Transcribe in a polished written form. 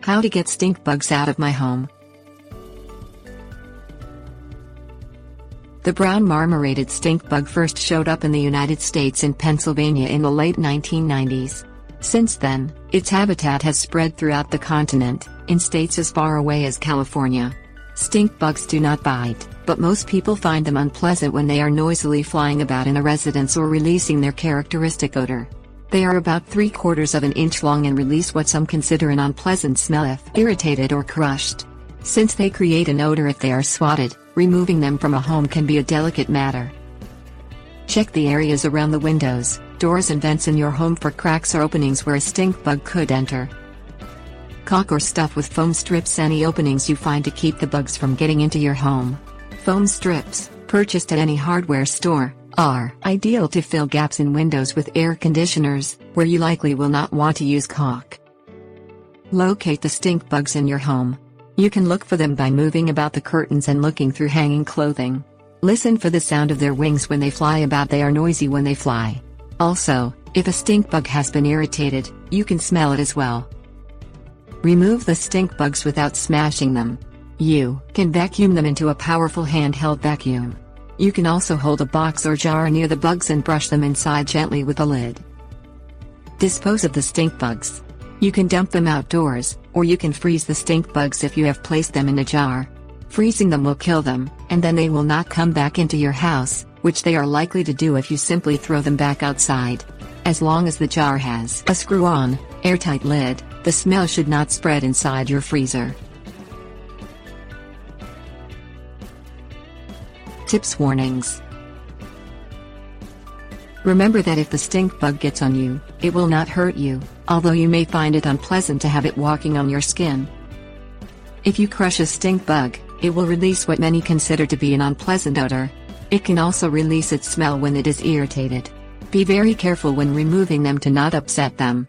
How to get stink bugs out of my home. The brown marmorated stink bug first showed up in the United States in Pennsylvania in the late 1990s. Since then, its habitat has spread throughout the continent, in states as far away as California. Stink bugs do not bite, but most people find them unpleasant when they are noisily flying about in a residence or releasing their characteristic odor. They are about 3/4 of an inch long and release what some consider an unpleasant smell if irritated or crushed. Since they create an odor if they are swatted, removing them from a home can be a delicate matter. Check the areas around the windows, doors and vents in your home for cracks or openings where a stink bug could enter. Caulk or stuff with foam strips any openings you find to keep the bugs from getting into your home. Foam strips, purchased at any hardware store, are ideal to fill gaps in windows with air conditioners, where you likely will not want to use caulk. Locate the stink bugs in your home. You can look for them by moving about the curtains and looking through hanging clothing. Listen for the sound of their wings when they fly about. They are noisy when they fly. Also, if a stink bug has been irritated, you can smell it as well. Remove the stink bugs without smashing them. You can vacuum them into a powerful handheld vacuum. You can also hold a box or jar near the bugs and brush them inside gently with a lid. Dispose of the stink bugs. You can dump them outdoors, or you can freeze the stink bugs if you have placed them in a jar. Freezing them will kill them, and then they will not come back into your house, which they are likely to do if you simply throw them back outside. As long as the jar has a screw-on, airtight lid, the smell should not spread inside your freezer. Tips warnings. Remember that if the stink bug gets on you, it will not hurt you, although you may find it unpleasant to have it walking on your skin. If you crush a stink bug, it will release what many consider to be an unpleasant odor. It can also release its smell when it is irritated. Be very careful when removing them to not upset them.